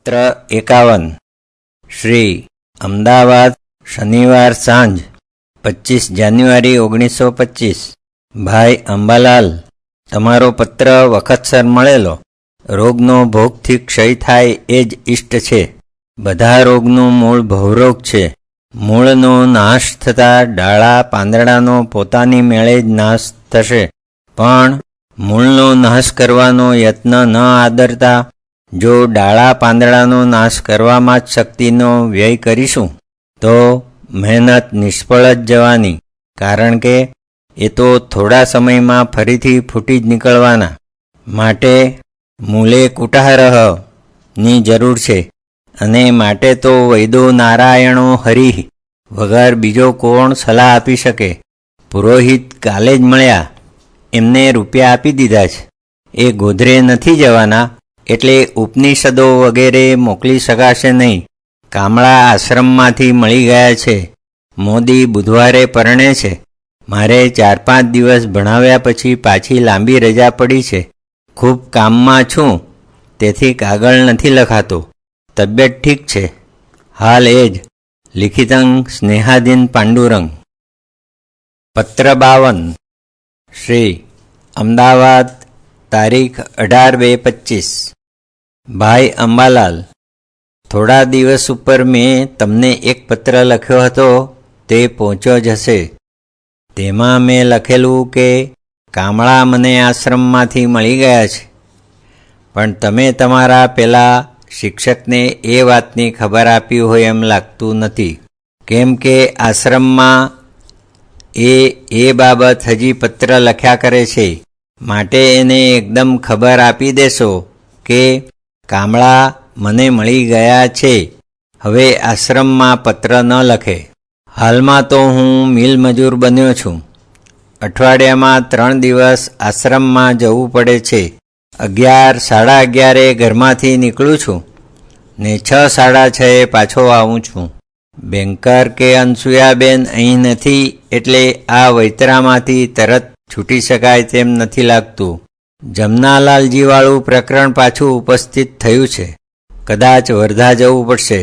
પત્ર 51 શ્રી અમદાવાદ શનિવાર સાંજ 25 જાન્યુઆરી 1925 ભાઈ અંબાલાલ, તમારો પત્ર વખતસર મળેલો. રોગનો ભોગથી ક્ષય થાય એ જ ઇષ્ટ છે. બધા રોગનું મૂળ ભવરોગ છે. મૂળનો નાશ થતાં ડાળા પાંદડાનો પોતાની મેળે જ નાશ થશે, પણ મૂળનો નાશ કરવાનો યત્ન ન આદરતા જો ડાળા પાંદડાનો નાશ કરવામાં જ શક્તિનો વ્યય કરીશું તો મહેનત નિષ્ફળ જ જવાની, કારણ કે એ તો થોડા સમયમાં ફરીથી ફૂટી જ નીકળવાના. માટે મૂલે કુટારહની જરૂર છે, અને માટે તો વૈદો નારાયણો હરિ વગર બીજો કોણ સલાહ આપી શકે? પુરોહિત કાલે જ મળ્યા, એમને રૂપિયા આપી દીધા છે. એ ગોધરે નથી જવાના, એટલે ઉપનિષદો વગેરે મોકલી શકાશે નહીં. કામળા આશ્રમમાંથી મળી ગયા છે. મોદી બુધવારે પરણે છે. મારે 4-5 દિવસ ભણાવ્યા પછી પાછી લાંબી રજા પડી છે. ખૂબ કામમાં છું, તેથી કાગળ નથી લખાતો. તબિયત ઠીક છે. હાલ એ જ. લિખિતં સ્નેહાધીન પાંડુરંગ. પત્ર 52 શ્રી અમદાવાદ તારીખ 18/2/25 ભાઈ અંબાલાલ, થોડા દિવસ ઉપર મેં તમને એક પત્ર લખ્યો હતો, તે પહોંચ્યો જ હશે. તેમાં મેં લખેલું કે કામળા મને આશ્રમમાંથી મળી ગયા છે, પણ તમે તમારા પેલા શિક્ષકને એ વાતની ખબર આપી હોય એમ લાગતું નથી, કેમ કે આશ્રમમાં એ બાબત હજી પત્ર લખ્યા કરે છે. માટે એને એકદમ ખબર આપી દેશો કે કામળા મને મળી ગયા છે, હવે આશ્રમમાં પત્ર ન લખે. હાલમાં તો હું મિલ મજૂર બન્યો છું. અઠવાડિયામાં 3 દિવસ આશ્રમમાં જવું પડે છે. 11-11:30 ઘરમાંથી નીકળું છું ને 6-6:30 પાછો આવું છું. બેન્કર કે અનસુયાબેન અહીં નથી, એટલે આ વૈતરામાંથી તરત છૂટી શકાય તેમ નથી લાગતું. જમનાલાલજીવાળું પ્રકરણ પાછું ઉપસ્થિત થયું છે. કદાચ વર્ધા જવું પડશે.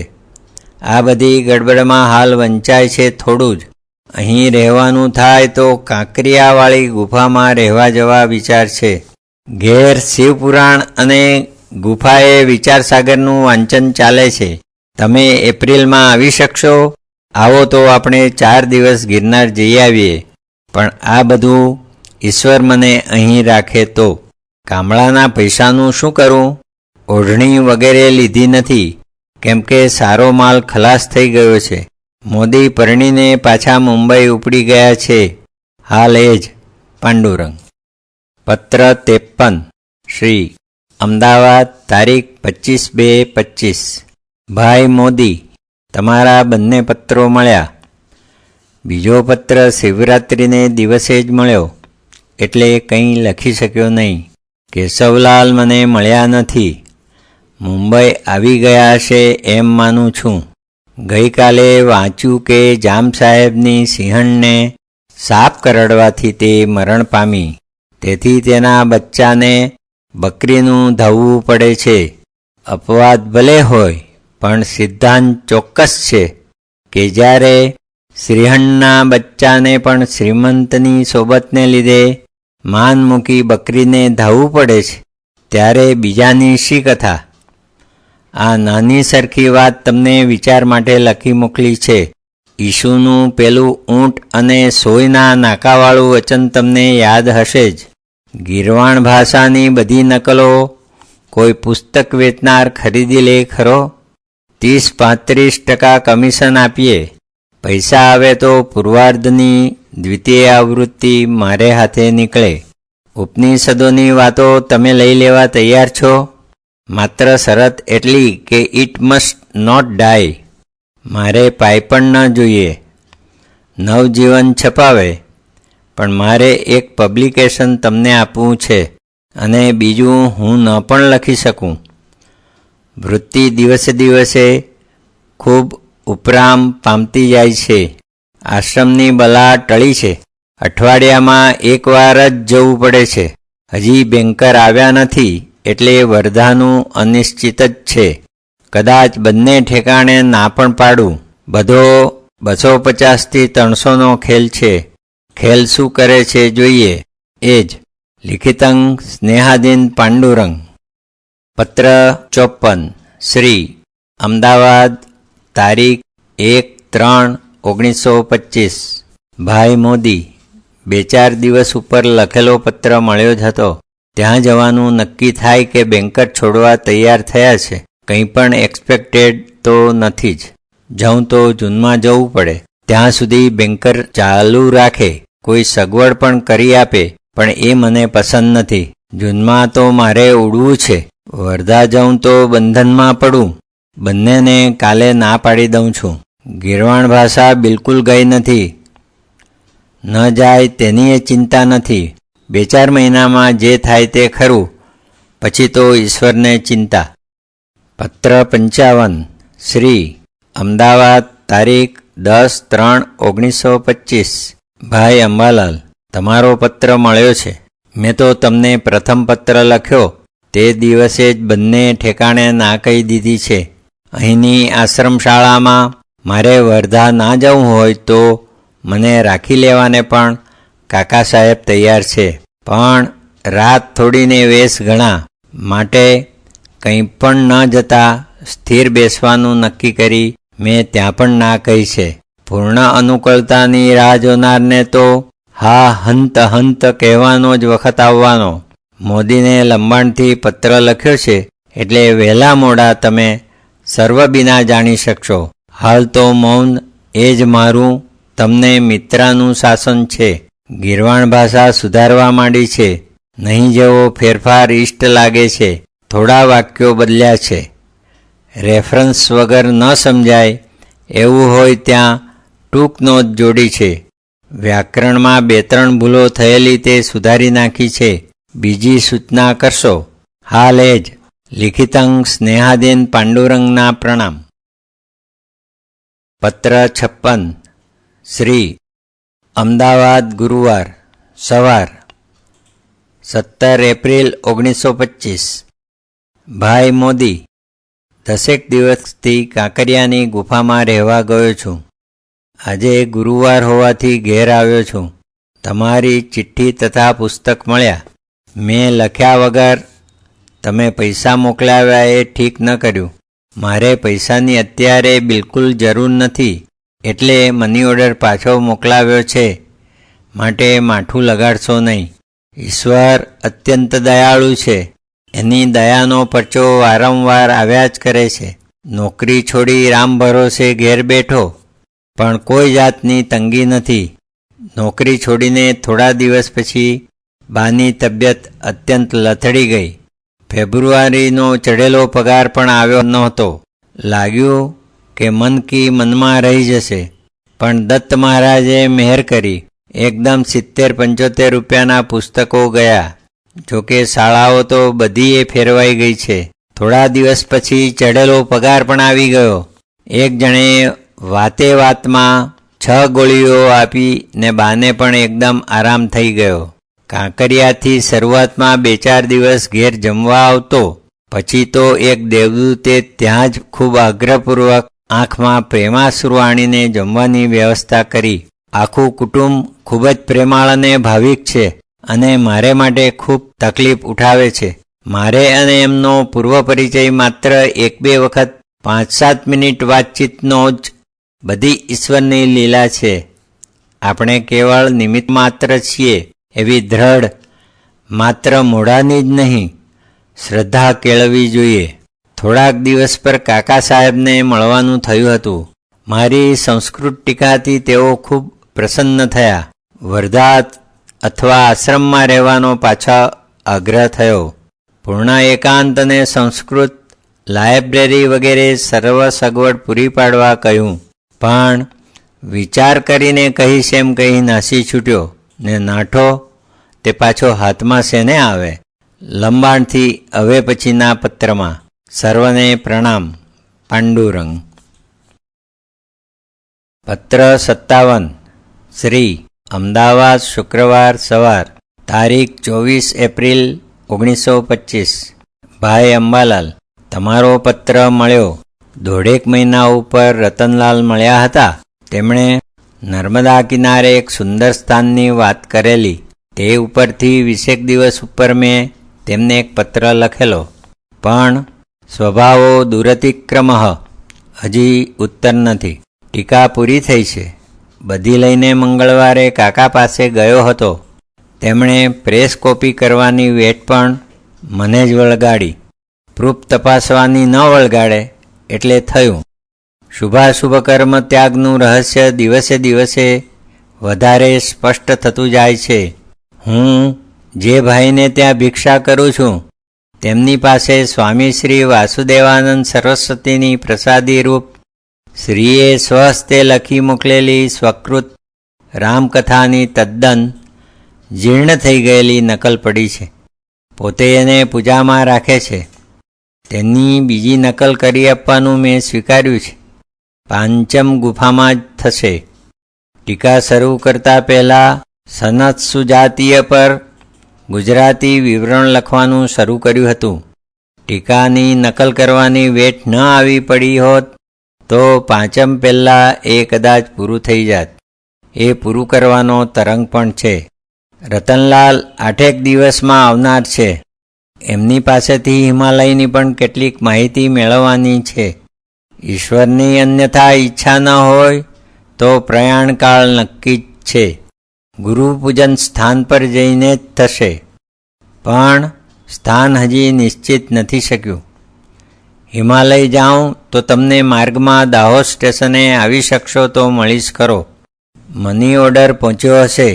આ બધી ગડબડમાં હાલ વંચાય છે થોડું જ. અહીં રહેવાનું થાય તો કાંકરિયાવાળી ગુફામાં રહેવા જવા વિચાર છે. ઘેર શિવપુરાણ અને ગુફાએ વિચારસાગરનું વાંચન ચાલે છે. તમે એપ્રિલમાં આવી શકશો? આવો તો આપણે 4 દિવસ ગિરનાર જઈ આવીએ. પણ આ બધું ઈશ્વર મને અહીં રાખે તો. કામળાના પૈસાનું શું કરું? ઓઢણી વગેરે લીધી નથી, કેમ કે સારો માલ ખલાસ થઈ ગયો છે. મોદી પરણીને પાછા મુંબઈ ઉપડી ગયા છે. હાલ એ જ. પાંડુરંગ. પત્ર 53 શ્રી અમદાવાદ તારીખ 25/2/25 ભાઈ મોદી, તમારા બંને પત્રો મળ્યા. બીજો પત્ર શિવરાત્રિને દિવસે જ મળ્યો, એટલે કંઈ લખી શક્યો નહીં. કેશવલાલ મને મળ્યા નથી. મુંબઈ આવી ગયા હશે એમ માનું છું. ગઈકાલે વાંચ્યું કે જામ સાહેબની સિંહણને સાપ કરડવાથી તે મરણ પામી. તેથી તેના બચ્ચાને બકરીનું ધાવવું પડે છે. અપવાદ ભલે હોય, પણ સિદ્ધાંત ચોક્કસ છે કે જ્યારે સિંહણના બચ્ચાને પણ શ્રીમંતની સોબતને લીધે માન મૂકી બકરીને ધાવવું પડે છે, ત્યારે બીજાની શી કથા? આ નાની સરખી વાત તમને વિચાર માટે લખી મોકલી છે. ઈશુનું પેલું ઊંટ અને સોયના નાકાવાળું વચન તમને યાદ હશે જ. ગીરવાણ ભાષાની બધી નકલો કોઈ પુસ્તક વેચનાર ખરીદી લે ખરો? 30-35% કમિશન આપીએ. પૈસા આવે તો પૂર્વાર્ધની દ્વિતીય આવૃત્તિ મારે હાથે નીકળે. ઉપનિષદોની વાતો તમે લઈ લેવા તૈયાર છો? માત્ર શરત એટલી કે ઇટ મસ્ટ નોટ ડાય. મારે પાયપણ ન જોઈએ. નવજીવન છપાવે, પણ મારે એક પબ્લિકેશન તમને આપવું છે, અને બીજું હું ન પણ લખી શકું. વૃત્તિ દિવસે દિવસે ખૂબ ઉપરામ પામતી જાય છે. આશ્રમની બલા ટળી છે. અઠવાડિયામાં 1 વાર જ જવું પડે છે. હજી બેન્કર આવ્યા નથી, એટલે વર્ધાનું અનિશ્ચિત જ છે. કદાચ બંને ઠેકાણે ના પણ પાડું. બધો 250થી 300નો ખેલ છે. ખેલ શું કરે છે જોઈએ. એ જ લિખિતં સ્નેહાદીન પાંડુરંગ. પત્ર 54 શ્રી અમદાવાદ તારીખ 1/3/1925. ભાઈ મોદી. 2-4 દિવસ ઉપર લખેલો પત્ર મળ્યો જ હતો. ત્યાં જવાનું નક્કી થાય કે બેન્કર છોડવા તૈયાર થયા છે. કંઈ પણ એક્સપેક્ટેડ તો નથી જ. જઉં તો જૂનમાં જવું પડે. ત્યાં સુધી બેન્કર ચાલુ રાખે, કોઈ સગવડ પણ કરી આપે, પણ એ મને પસંદ નથી. જૂનમાં તો મારે ઉડવું છે. વર્ધા જઉં તો બંધનમાં પડું. બંનેને કાલે ના પાડી દઉં છું. ગીરવાણ ભાષા બિલકુલ ગઈ નથી. ન જાય તેની એ ચિંતા નથી. 2-4 મહિનામાં જે થાય તે ખરું, પછી તો ઈશ્વરને ચિંતા. પત્ર 55 શ્રી અમદાવાદ તારીખ 10/3/1925. ભાઈ અંબાલાલ, તમારો પત્ર મળ્યો છે. મેં તો તમને પ્રથમ પત્ર લખ્યો તે દિવસે જ બંને ઠેકાણે ના કહી દીધી છે. અહીંની આશ્રમશાળામાં મારે વર્ધા ના જવું હોય તો મને રાખી લેવાને પણ કાકા સાહેબ તૈયાર છે. પણ રાત થોડીને વેશ ઘણા માટે કંઈ પણ ન જતા સ્થિર બેસવાનું નક્કી કરી મેં ત્યાં પણ ના કહી છે. પૂર્ણ અનુકૂળતાની રાહ જોનારને તો હા હંત હંત કહેવાનો જ વખત આવવાનો. મોદીને લંબાણથી પત્ર લખ્યો છે એટલે વહેલા મોડા તમે સર્વબીના જાણી શકશો. હાલ તો મૌન એ જ મારું તમને મિત્રાનું શાસન છે. ગીરવાણ ભાષા સુધારવા માંડી છે. નહીં જેવો ફેરફાર ઇષ્ટ લાગે છે. થોડા વાક્યો બદલ્યા છે. રેફરન્સ વગર ન સમજાય એવું હોય ત્યાં ટૂંક નોંધ જોડી છે. વ્યાકરણમાં 2-3 ભૂલો થયેલી તે સુધારી નાખી છે. બીજી સૂચના કરશો. હાલ એ જ લિખિતં સ્નેહાદીન પાંડુરંગના પ્રણામ. પત્ર 56 શ્રી અમદાવાદ ગુરુવાર સવાર 17 એપ્રિલ 1925. ભાઈ મોદી, 10 દિવસથી કાંકરિયાની ગુફામાં રહેવા ગયો છું. આજે ગુરુવાર હોવાથી ઘેર આવ્યો છું. તમારી ચિઠ્ઠી તથા પુસ્તક મળ્યા. મેં લખ્યા વગર તમે પૈસા મોકલાવ્યા એ ઠીક ન કર્યું. મારે પૈસાની અત્યારે બિલકુલ જરૂર નથી, એટલે મની ઓર્ડર પાછો મોકલાવ્યો છે. માટે માઠું લગાડશો નહીં. ઈશ્વર અત્યંત દયાળુ છે. એની દયાનો પરચો વારંવાર આવ્યા જ કરે છે. નોકરી છોડી રામ ભરોસે ઘેર બેઠો, પણ કોઈ જાતની તંગી નથી. નોકરી છોડીને થોડા દિવસ પછી બાની તબિયત અત્યંત લથડી ગઈ. ફેબ્રુઆરીનો ચઢેલો પગાર પણ આવ્યો નહોતો. લાગ્યું કે મન કી મનમાં રહી જશે, પણ દત્ત મહારાજે મહેર કરી. એકદમ 70-75 રૂપિયાના પુસ્તકો ગયા. જોકે શાળાઓ તો બધી એ ફેરવાઈ ગઈ છે. થોડા દિવસ પછી ચઢેલો પગાર પણ આવી ગયો. એક જણે વાતે વાતમાં 6 ગોળીઓ આપી ને બાને પણ એકદમ આરામ થઈ ગયો. કાંકરિયાથી શરૂઆતમાં 2-4 દિવસ ઘેર જમવા આવતો. પછી તો એક દેવદૂતે ત્યાં જ ખૂબ આગ્રહપૂર્વક આંખમાં પ્રેમાશ્રુ આણીને જમવાની વ્યવસ્થા કરી. આખું કુટુંબ ખૂબ જ પ્રેમાળ અને ભાવિક છે અને મારે માટે ખૂબ તકલીફ ઉઠાવે છે. મારે અને એમનો પૂર્વ પરિચય માત્ર 1-2 વખત 5-7 મિનિટ વાતચીતનો જ બધી ઈશ્વરની લીલા છે. આપણે કેવળ નિમિત્ત માત્ર છીએ એવી દ્રઢ માત્ર મોઢાની જ નહીં શ્રદ્ધા કેળવવી જોઈએ. થોડાક દિવસ પર કાકા સાહેબને મળવાનું થયું હતું. મારી સંસ્કૃત ટીકાથી તેઓ ખૂબ પ્રસન્ન થયા. વર્ધા અથવા આશ્રમમાં રહેવાનો પાછા આગ્રહ થયો. પૂર્ણ એકાંત અને સંસ્કૃત લાઇબ્રેરી વગેરે સર્વ સગવડ પૂરી પાડવા કહ્યું. પણ વિચાર કરીને કહીશ એમ કહી નાસી છૂટ્યો ને નાઠો તે પાછો હાથમાં શેને આવે. લંબાણથી હવે પછીના પત્રમાં. સર્વને પ્રણામ. પાંડુરંગ. પત્ર 57 શ્રી અમદાવાદ શુક્રવાર સવાર તારીખ 24 એપ્રિલ 1925. ભાઈ અંબાલાલ, તમારો પત્ર મળ્યો. 1.5 મહિના ઉપર રતનલાલ મળ્યા હતા. તેમણે નર્મદા કિનારે એક સુંદર સ્થાનની વાત કરેલી. તે ઉપરથી 20 દિવસ ઉપર મેં તેમને એક પત્ર લખેલો, પણ સ્વભાવો દુરતિક્રમઃ હજી ઉત્તર નથી. ટીકા પૂરી થઈ છે. બધી લઈને મંગળવારે કાકા પાસે ગયો હતો. તેમણે પ્રેસ કોપી કરવાની વેટ પણ મને જ વળગાડી. પ્રૂફ તપાસવાની ન વળગાડે એટલે થયું. શુભાશુભ કર્મ ત્યાગનું રહસ્ય દિવસે દિવસે વધારે સ્પષ્ટ થતું જાય છે. હું જે ભાઈને ત્યાં ભિક્ષા કરું છું તેમની પાસે સ્વામી શ્રી વાસુદેવાનંદ સરસ્વતીની પ્રસાદી રૂપ શ્રીએ સ્વહસ્તે લખી મોકલેલી સ્વકૃત રામકથાની તદ્દન જીર્ણ થઈ ગયેલી નકલ પડી છે. પોતે એને પૂજામાં રાખે છે. તેની બીજી નકલ કરી આપવાનું મેં સ્વીકાર્યું છે. પાંચમ ગુફામાં જ થશે. ટીકા શરૂ કરતા પહેલાં સનત સુજાતીય પર ગુજરાતી વિવરણ લખવાનું શરૂ કર્યું હતું. ટીકાની નકલ કરવાની વેટ ન આવી પડી હોત તો પાંચમ પહેલાં એ કદાચ પૂરું થઈ જાત. એ પૂરું કરવાનો તરંગ પણ છે. રતનલાલ 8 દિવસમાં આવનાર છે. એમની પાસેથી હિમાલયની પણ કેટલીક માહિતી મેળવવાની છે. ઈશ્વરની અન્યથા ઈચ્છા ન હોય તો પ્રયાણકાળ નક્કી જ છે. ગુરુપૂજન સ્થાન પર જઈને જ થશે, પણ સ્થાન હજી નિશ્ચિત નથી શક્યું. હિમાલય જાઉં તો તમને માર્ગમાં દાહોદ સ્ટેશને આવી શકશો તો મળીશ ખરો. મની ઓર્ડર પહોંચ્યો હશે.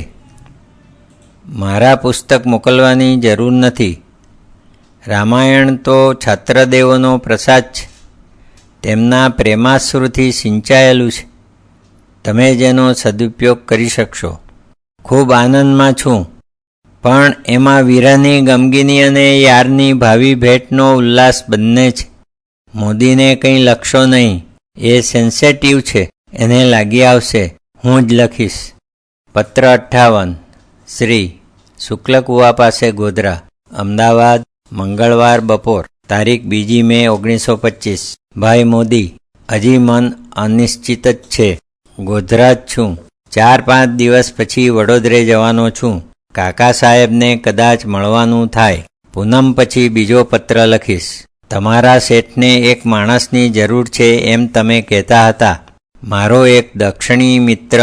મારા પુસ્તક મોકલવાની જરૂર નથી. રામાયણ તો છાત્રદેવોનો પ્રસાદ છે. તેમના પ્રેમાશ્રુથી સિંચાયેલું છે. તમે જેનો સદુપયોગ કરી શકશો. ખૂબ આનંદમાં છું, પણ એમાં વિરહની ગમગીની અને યારની ભાવિ ભેટનો ઉલ્લાસ બંને છે. મોદીને કંઈ લખશો નહીં. એ સેન્સેટિવ છે. એને લાગી આવશે. હું જ લખીશ. પત્ર 58 શ્રી શુક્લકુવા પાસે ગોધરા, અમદાવાદ, મંગળવાર બપોર, તારીખ 2 મે 1925. ભાઈ મોદી, હજી મન અનિશ્ચિત જ છે. ગોધરા જ છું. 4-5 દિવસ પછી વડોદરે જવાનો છું. કાકા સાહેબને કદાચ મળવાનું થાય. પૂનમ પછી બીજો પત્ર લખીશ. તમારા શેઠને એક માણસની જરૂર છે એમ તમે કહેતા હતા. મારો એક દક્ષિણી મિત્ર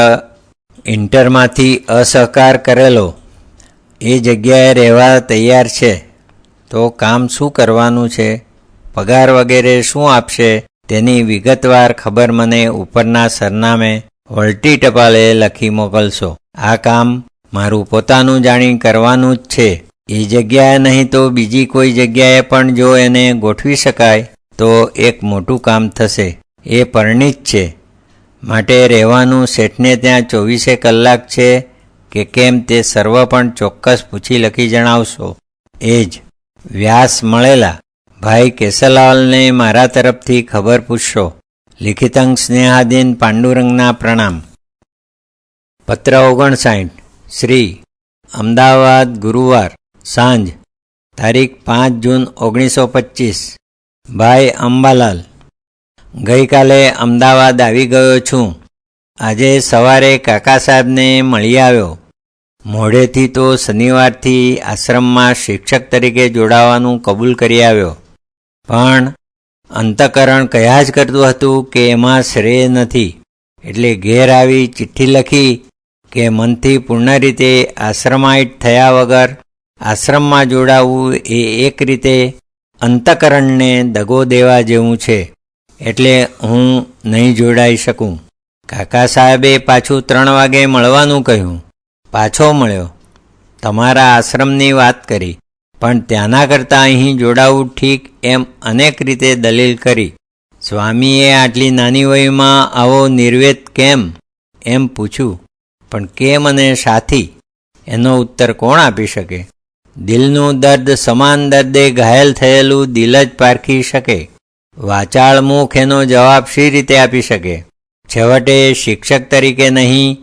ઇન્ટરમાંથી અસહકાર કરેલો એ જગ્યાએ રહેવા તૈયાર છે. તો કામ શું કરવાનું છે, પગાર વગેરે શું આપશે તેની વિગતવાર ખબર મને ઉપરના સરનામે વળતી ટપાલે લખી મોકલશો. આ કામ મારું પોતાનું જાણી કરવાનું જ છે. એ જગ્યાએ નહીં તો બીજી કોઈ જગ્યાએ પણ જો એને ગોઠવી શકાય તો એક મોટું કામ થશે. એ પરિણીત છે, માટે રહેવાનું શેઠને ત્યાં 24 કલાક છે કે કેમ તે સર્વ પણ ચોક્કસ પૂછી લખી જણાવશો. એ જ વ્યાસ મળેલા. ભાઈ કેશવલાલને મારા તરફથી ખબર પૂછશો. લિખિતંગ સ્નેહાદીન પાંડુરંગના પ્રણામ. પત્ર 59 શ્રી અમદાવાદ, ગુરુવાર સાંજ, તારીખ 5 જૂન 1925. ભાઈ અંબાલાલ, ગઈકાલે અમદાવાદ આવી ગયો છું. આજે સવારે કાકા સાહેબને મળી આવ્યો. મોડેથી તો શનિવારથી આશ્રમમાં શિક્ષક તરીકે જોડાવાનું કબૂલ કરી આવ્યો, પણ અંતઃકરણ કહ્યા જ કરતું હતું કે એમાં શ્રેય નથી. એટલે ઘેર આવી ચિઠ્ઠી લખી કે મનથી પૂર્ણ રીતે આશ્રમાઇટ થયા વગર આશ્રમમાં જોડાવું એ એક રીતે અંતઃકરણને દગો દેવા જેવું છે. એટલે હું નહીં જોડાઈ શકું. કાકા સાહેબે પાછું 3 વાગે મળવાનું કહ્યું. પાછો મળ્યો. તમારા આશ્રમની વાત કરી, પણ ત્યાંના કરતાં અહીં જોડાવું ઠીક એમ અનેક રીતે દલીલ કરી. સ્વામીએ આટલી નાની વયમાં આવો નિર્વેદ કેમ એમ પૂછ્યું, પણ કેમ અને શાથી એનો ઉત્તર કોણ આપી શકે? દિલનું દર્દ સમાન દર્દે ઘાયલ થયેલું દિલ જ પારખી શકે. વાચાળ મુખ એનો જવાબ શી રીતે આપી શકે? છેવટે શિક્ષક તરીકે નહીં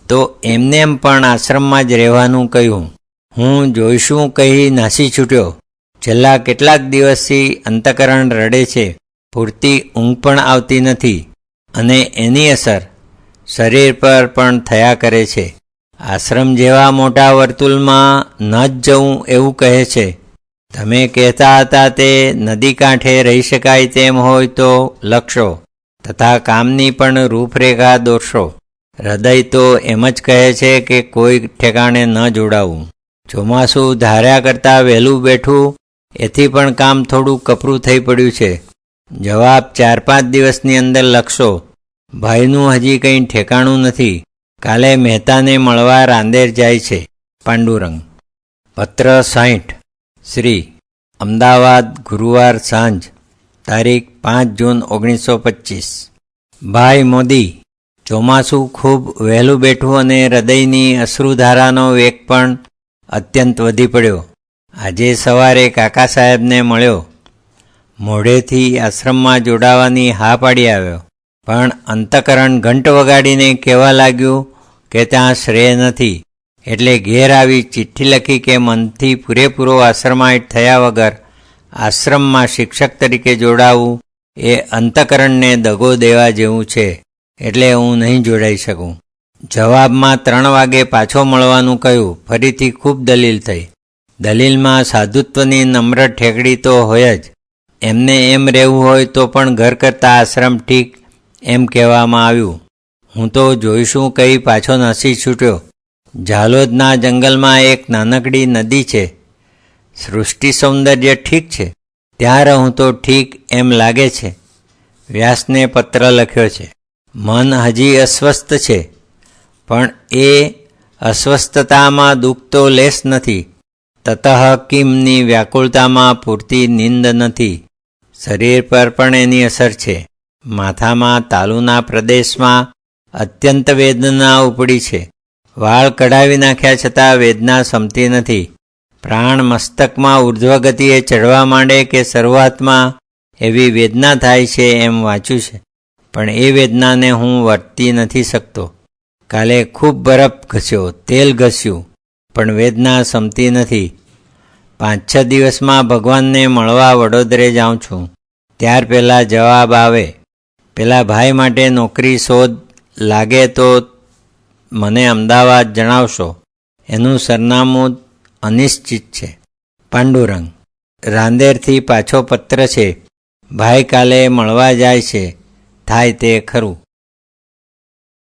તો એમનેમ પણ આશ્રમમાં જ રહેવાનું કહ્યું. હું જોઈશું કહી નાસી છૂટ્યો. છેલ્લા કેટલાક દિવસથી અંતઃકરણ રડે છે, પૂરતી ઊંઘ પણ આવતી નથી અને એની અસર શરીર પર પણ થયા કરે છે. આશ્રમ જેવા મોટા વર્તુળમાં ન જ જવું એવું કહે છે. તમે કહેતા હતા તે નદી કાંઠે રહી શકાય તેમ હોય તો લખશો તથા કામની પણ રૂપરેખા દોરશો. હૃદય તો એમ જ કહે છે કે કોઈ ઠેકાણે ન જોડાવું. ચોમાસું ધાર્યા કરતાં વહેલું બેઠું એથી પણ કામ થોડું કપરું થઈ પડ્યું છે. જવાબ 4-5 દિવસની અંદર લખશો. ભાઈનું હજી કંઈ ઠેકાણું નથી. કાલે મહેતાને મળવા રાંદેર જાય છે. પાંડુરંગ. પત્ર 60. શ્રી અમદાવાદ, ગુરુવાર સાંજ, તારીખ 5 જૂન 1925. ભાઈ મોદી, ચોમાસું ખૂબ વહેલું બેઠું અને હૃદયની અશ્રુધારાનો વેગ પણ અત્યંત વધી પડ્યો. આજે સવારે કાકા સાહેબને મળ્યો. મોઢેથી આશ્રમમાં જોડાવાની હા પાડી આવ્યો, પણ અંતઃકરણ ઘંટ વગાડીને કહેવા લાગ્યું કે ત્યાં શ્રેય નથી. એટલે ઘેર આવી ચિઠ્ઠી લખી કે મનથી પૂરેપૂરો આશ્રમાઇટ થયા વગર આશ્રમમાં શિક્ષક તરીકે જોડાવું એ અંતઃકરણને દગો દેવા જેવું છે, એટલે હું નહીં જોડાઈ શકું. જવાબમાં 3 વાગે પાછો મળવાનું કહ્યું. ફરીથી ખૂબ દલીલ થઈ. દલીલમાં સાધુત્વની નમ્ર ઠેકડી તો હોય જ. એમને એમ રહેવું હોય તો પણ ઘર કરતાં આશ્રમ ઠીક એમ કહેવામાં આવ્યું. હું તો જોઈશું કહી પાછો નાસી છૂટ્યો. ઝાલોદના જંગલમાં એક નાનકડી નદી છે. સૃષ્ટિ સૌંદર્ય ઠીક છે. ત્યાં રહું તો ઠીક એમ લાગે છે. વ્યાસને પત્ર લખ્યો છે. મન હજી અસ્વસ્થ છે, પણ એ અસ્વસ્થતામાં દુઃખ તો લેશ નથી. તતઃ કિમની વ્યાકુળતામાં પૂરતી નિંદ નથી. શરીર પર પણ એની અસર છે. માથામાં તાલુના પ્રદેશમાં અત્યંત વેદના ઉપડી છે. વાળ કઢાવી નાખ્યા છતાં વેદના શમતી નથી. પ્રાણ મસ્તકમાં ઉર્ધ્વગતિએ ચડવા માંડે કે શરૂઆતમાં એવી વેદના થાય છે એમ વાંચ્યું છે, પણ એ વેદનાને હું વર્તી નથી શકતો. કાલે ખૂબ બરફ ઘસ્યો, તેલ ઘસ્યું, પણ વેદના શમતી નથી. 5-6 દિવસમાં ભગવાનને મળવા વડોદરે જાઉં છું. ત્યાર પહેલાં જવાબ આવે. પેલા ભાઈ માટે નોકરી શોધ લાગે તો મને અમદાવાદ જણાવશો. એનું સરનામું અનિશ્ચિત છે. પાંડુરંગ. રાંદેરથી પાછો પત્ર છે. ભાઈ કાલે મળવા જાય છે. થાય તે ખરું.